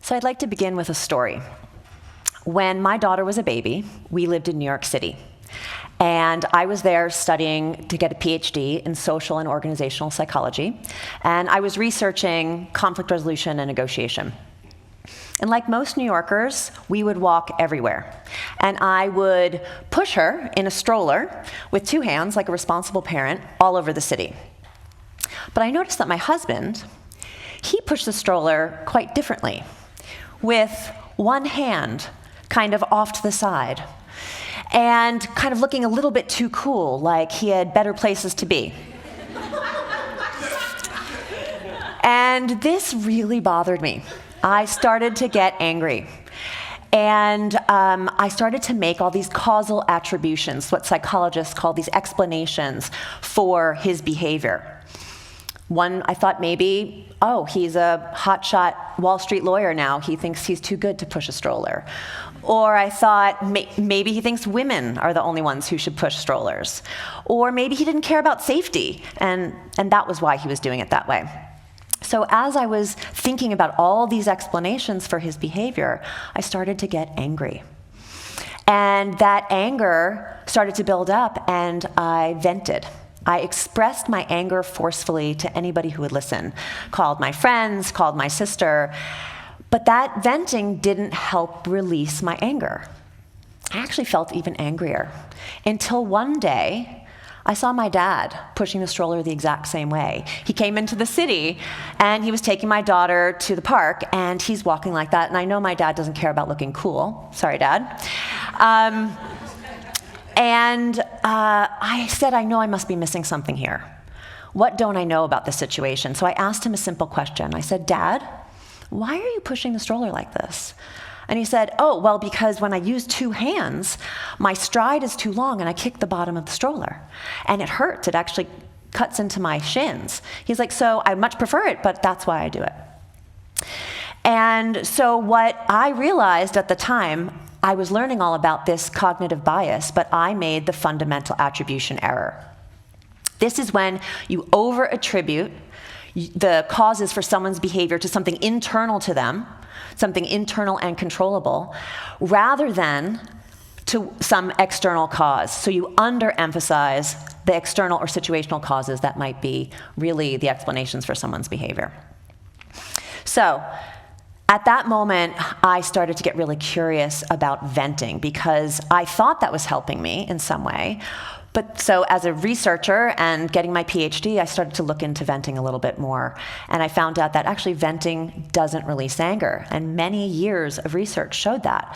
So I'd like to begin with a story. When my daughter was a baby, we lived in New York City. And I was there studying to get a Ph.D. in social and organizational psychology. And I was researching conflict resolution and negotiation. And like most New Yorkers, we would walk everywhere. And I would push her in a stroller with two hands, like a responsible parent, all over the city. But I noticed that my husband, he pushed the stroller quite differently, with one hand kind of off to the side, and kind of looking a little bit too cool, like he had better places to be. And this really bothered me. I started to get angry. And I started to make all these causal attributions, what psychologists call these explanations for his behavior. One, I thought maybe, oh, he's a hotshot Wall Street lawyer now. He thinks he's too good to push a stroller. Or I thought maybe he thinks women are the only ones who should push strollers. Or maybe he didn't care about safety, and that was why he was doing it that way. So as I was thinking about all these explanations for his behavior, I started to get angry. And that anger started to build up, and I vented. I expressed my anger forcefully to anybody who would listen. Called my friends, called my sister. But that venting didn't help release my anger. I actually felt even angrier. Until one day, I saw my dad pushing the stroller the exact same way. He came into the city, and he was taking my daughter to the park, and he's walking like that. And I know my dad doesn't care about looking cool. Sorry, Dad. I said, I know I must be missing something here. What don't I know about this situation? So I asked him a simple question. I said, Dad, why are you pushing the stroller like this? And he said, oh, well, because when I use two hands, my stride is too long and I kick the bottom of the stroller. And it hurts. It actually cuts into my shins. He's like, so I much prefer it, but that's why I do it. And so what I realized at the time, I was learning all about this cognitive bias, but I made the fundamental attribution error. This is when you over-attribute the causes for someone's behavior to something internal to them, something internal and controllable, rather than to some external cause. So you underemphasize the external or situational causes that might be really the explanations for someone's behavior. So at that moment, I started to get really curious about venting because I thought that was helping me in some way. But so as a researcher and getting my Ph.D., I started to look into venting a little bit more. And I found out that actually venting doesn't release anger. And many years of research showed that.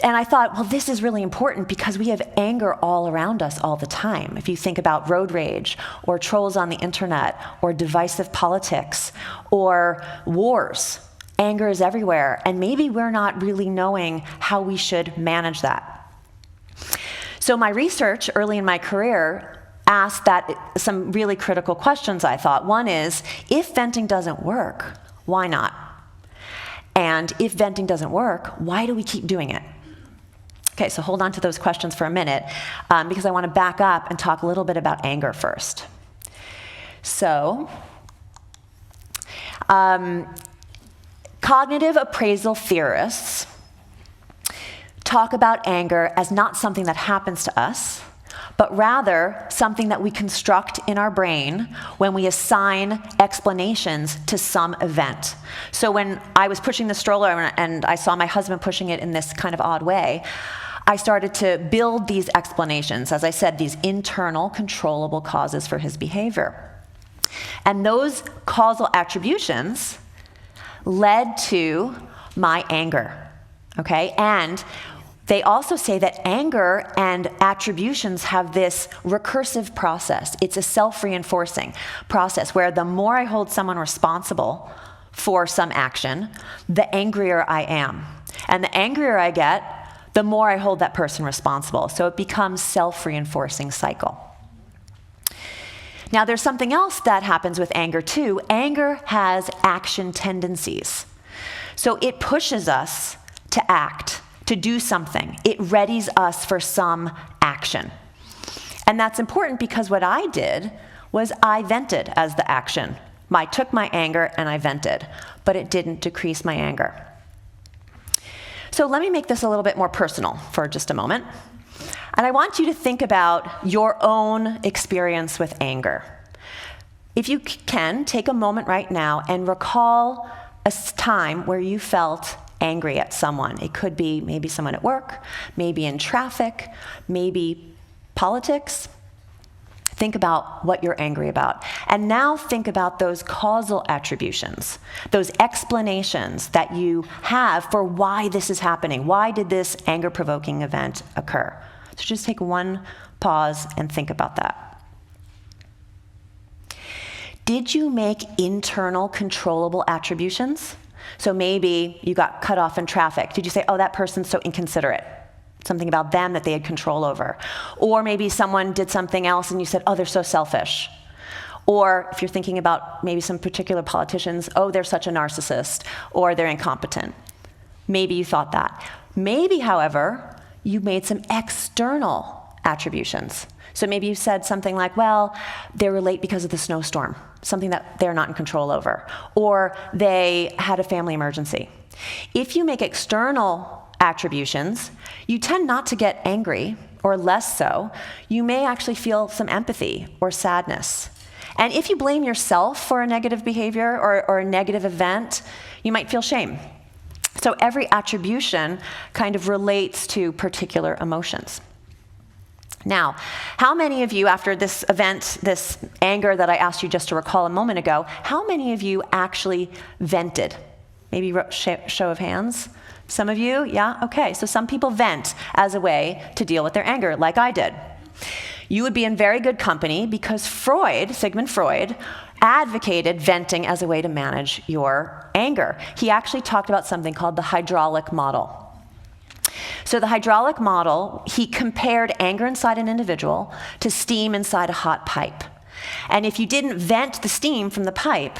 And I thought, well, this is really important because we have anger all around us all the time. If you think about road rage or trolls on the internet or divisive politics or wars, anger is everywhere, and maybe we're not really knowing how we should manage that. So my research early in my career asked that some really critical questions, I thought. One is, if venting doesn't work, why not? And if venting doesn't work, why do we keep doing it? Okay, so hold on to those questions for a minute, because I want to back up and talk a little bit about anger first. So, cognitive appraisal theorists talk about anger as not something that happens to us, but rather something that we construct in our brain when we assign explanations to some event. So when I was pushing the stroller and I saw my husband pushing it in this kind of odd way, I started to build these explanations, as I said, these internal controllable causes for his behavior. And those causal attributions led to my anger, okay? And they also say that anger and attributions have this recursive process. It's a self-reinforcing process where the more I hold someone responsible for some action, the angrier I am. And the angrier I get, the more I hold that person responsible. So it becomes self-reinforcing cycle. Now, there's something else that happens with anger, too. Anger has action tendencies. So it pushes us to act, to do something. It readies us for some action. And that's important because what I did was I vented as the action. I took my anger and I vented, but it didn't decrease my anger. So let me make this a little bit more personal for just a moment. And I want you to think about your own experience with anger. If you can, take a moment right now and recall a time where you felt angry at someone. It could be maybe someone at work, maybe in traffic, maybe politics. Think about what you're angry about. And now think about those causal attributions, those explanations that you have for why this is happening. Why did this anger-provoking event occur? So just take one pause and think about that. Did you make internal controllable attributions? So maybe you got cut off in traffic. Did you say, oh, that person's so inconsiderate? Something about them that they had control over. Or maybe someone did something else and you said, oh, they're so selfish. Or if you're thinking about maybe some particular politicians, oh, they're such a narcissist, or they're incompetent. Maybe you thought that. Maybe, however, you made some external attributions. So maybe you said something like, well, they were late because of the snowstorm, something that they're not in control over, or they had a family emergency. If you make external attributions, you tend not to get angry, or less so. You may actually feel some empathy or sadness. And if you blame yourself for a negative behavior or a negative event, you might feel shame. So every attribution kind of relates to particular emotions. Now, how many of you, after this event, this anger that I asked you just to recall a moment ago, how many of you actually vented? Maybe show of hands. Some of you? Yeah? Okay. So some people vent as a way to deal with their anger, like I did. You would be in very good company because Sigmund Freud, advocated venting as a way to manage your anger. He actually talked about something called the hydraulic model. So the hydraulic model, he compared anger inside an individual to steam inside a hot pipe. And if you didn't vent the steam from the pipe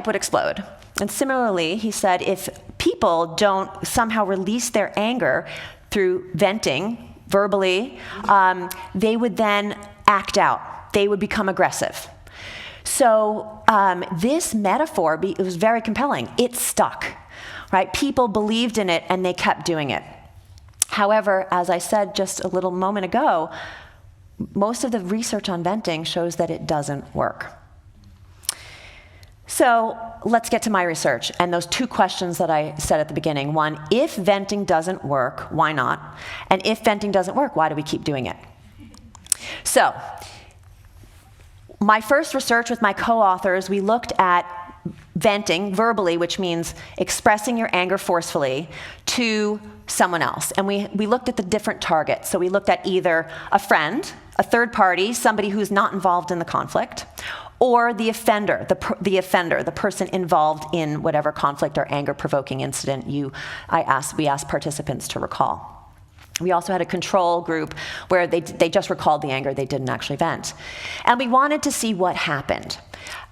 would explode. And similarly, he said, if people don't somehow release their anger through venting verbally, they would then act out. They would become aggressive. So this metaphor, it was very compelling. It stuck, right? People believed in it and they kept doing it. However, as I said just a little moment ago, most of the research on venting shows that it doesn't work. So let's get to my research and those two questions that I said at the beginning. One, if venting doesn't work, why not? And if venting doesn't work, why do we keep doing it? So my first research with my co-authors, we looked at venting verbally, which means expressing your anger forcefully to someone else. And we looked at the different targets. So we looked at either a friend, a third party, somebody who's not involved in the conflict, or the offender, the person involved in whatever conflict or anger-provoking incident we asked participants to recall. We also had a control group where they just recalled the anger, they didn't actually vent. And we wanted to see what happened.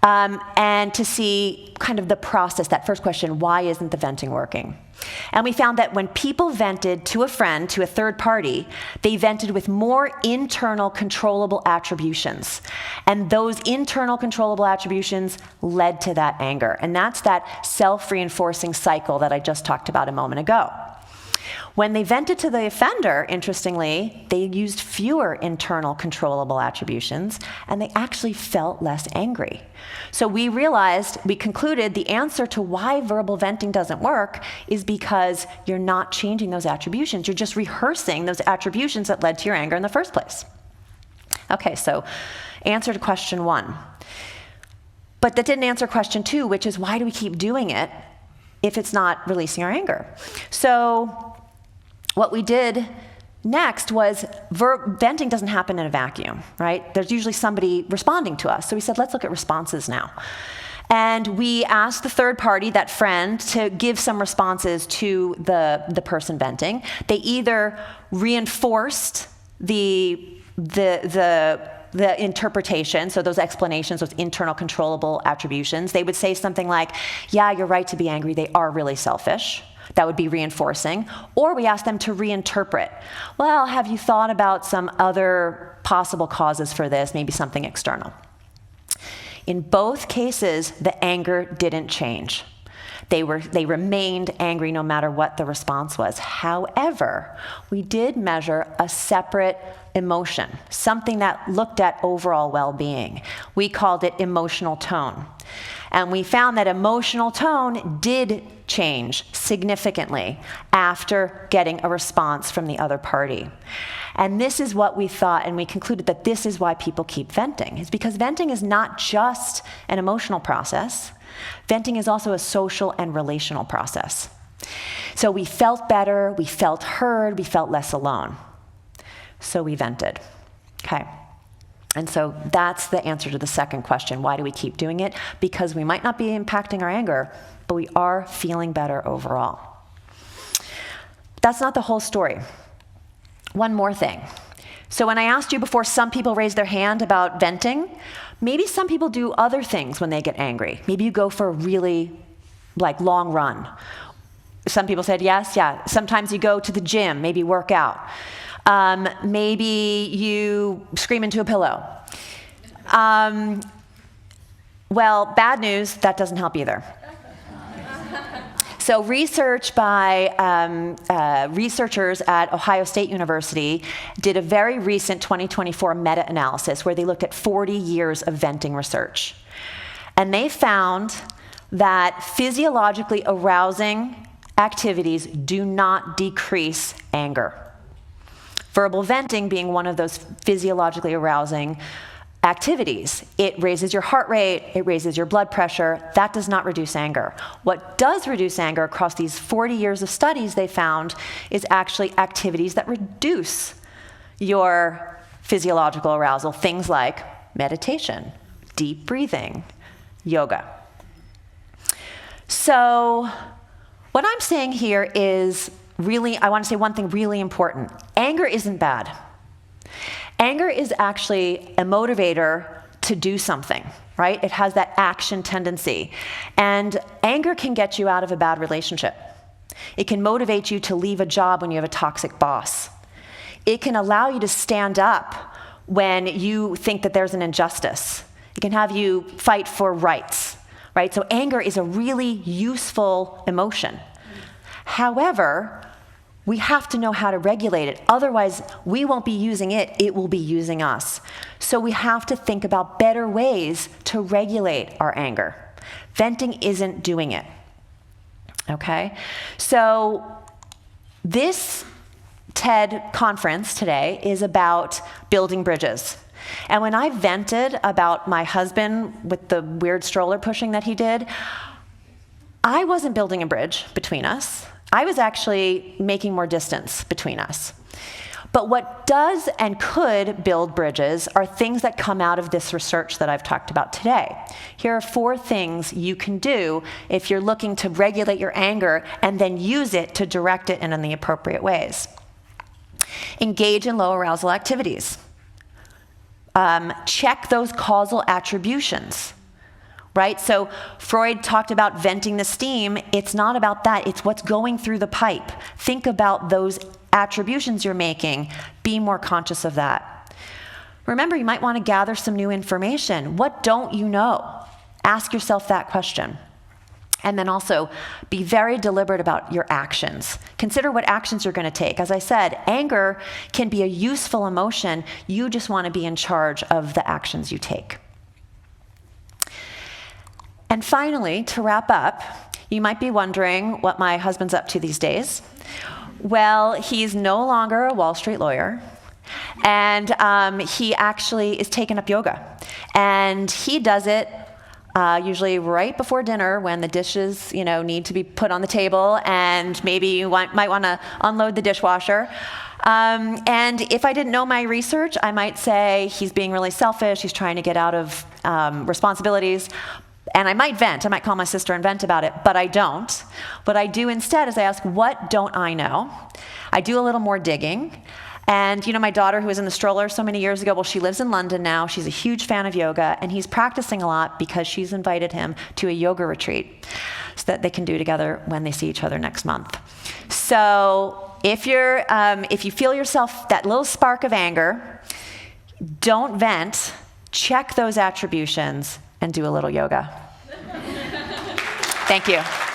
And to see kind of the process, that first question, why isn't the venting working? And we found that when people vented to a friend, to a third party, they vented with more internal controllable attributions. And those internal controllable attributions led to that anger. And that's that self-reinforcing cycle that I just talked about a moment ago. When they vented to the offender, interestingly, they used fewer internal controllable attributions, and they actually felt less angry. So we concluded the answer to why verbal venting doesn't work is because you're not changing those attributions. You're just rehearsing those attributions that led to your anger in the first place. Okay, so answer to question one. But that didn't answer question two, which is why do we keep doing it if it's not releasing our anger? So what we did next was venting doesn't happen in a vacuum, right? There's usually somebody responding to us. So we said, let's look at responses now. And we asked the third party, that friend, to give some responses to the person venting. They either reinforced the interpretation, so those explanations, those internal controllable attributions. They would say something like, yeah, you're right to be angry, they are really selfish. That would be reinforcing. Or we ask them to reinterpret. Well, have you thought about some other possible causes for this, maybe something external? In both cases, the anger didn't change. They remained angry no matter what the response was. However, we did measure a separate emotion, something that looked at overall well-being. We called it emotional tone. And we found that emotional tone did change significantly after getting a response from the other party. And this is what we thought, and we concluded that this is why people keep venting. It's because venting is not just an emotional process. Venting is also a social and relational process. So we felt better, we felt heard, we felt less alone. So we vented. Okay. And so that's the answer to the second question. Why do we keep doing it? Because we might not be impacting our anger, but we are feeling better overall. That's not the whole story. One more thing. So when I asked you before, some people raise their hand about venting. Maybe some people do other things when they get angry. Maybe you go for a really long run. Some people said yes, yeah. Sometimes you go to the gym, maybe work out. Maybe you scream into a pillow. Well, bad news, that doesn't help either. So research by researchers at Ohio State University did a very recent 2024 meta-analysis where they looked at 40 years of venting research. And they found that physiologically arousing activities do not decrease anger. Verbal venting being one of those physiologically arousing activities. It raises your heart rate, it raises your blood pressure. That does not reduce anger. What does reduce anger across these 40 years of studies they found is actually activities that reduce your physiological arousal, things like meditation, deep breathing, yoga. So what I'm saying here is really, I want to say one thing really important. Anger isn't bad. Anger is actually a motivator to do something, right? It has that action tendency. And anger can get you out of a bad relationship. It can motivate you to leave a job when you have a toxic boss. It can allow you to stand up when you think that there's an injustice. It can have you fight for rights, right? So anger is a really useful emotion. However, we have to know how to regulate it. Otherwise, we won't be using it, it will be using us. So we have to think about better ways to regulate our anger. Venting isn't doing it, okay? So this TED conference today is about building bridges. And when I vented about my husband with the weird stroller pushing that he did, I wasn't building a bridge between us. I was actually making more distance between us. But what does and could build bridges are things that come out of this research that I've talked about today. Here are 4 things you can do if you're looking to regulate your anger and then use it to direct it in the appropriate ways. Engage in low arousal activities. Check those causal attributions. Right? So Freud talked about venting the steam. It's not about that. It's what's going through the pipe. Think about those attributions you're making. Be more conscious of that. Remember, you might want to gather some new information. What don't you know? Ask yourself that question. And then also, be very deliberate about your actions. Consider what actions you're going to take. As I said, anger can be a useful emotion. You just want to be in charge of the actions you take. And finally, to wrap up, you might be wondering what my husband's up to these days. Well, he's no longer a Wall Street lawyer, and he actually is taking up yoga. And he does it usually right before dinner when the dishes, need to be put on the table, and maybe you might want to unload the dishwasher. And if I didn't know my research, I might say he's being really selfish, he's trying to get out of responsibilities. And I might vent. I might call my sister and vent about it, but I don't. What I do instead is I ask, what don't I know? I do a little more digging. And my daughter who was in the stroller so many years ago, well, she lives in London now. She's a huge fan of yoga, and he's practicing a lot because she's invited him to a yoga retreat so that they can do together when they see each other next month. So if you feel yourself that little spark of anger, don't vent. Check those attributions and do a little yoga. Thank you.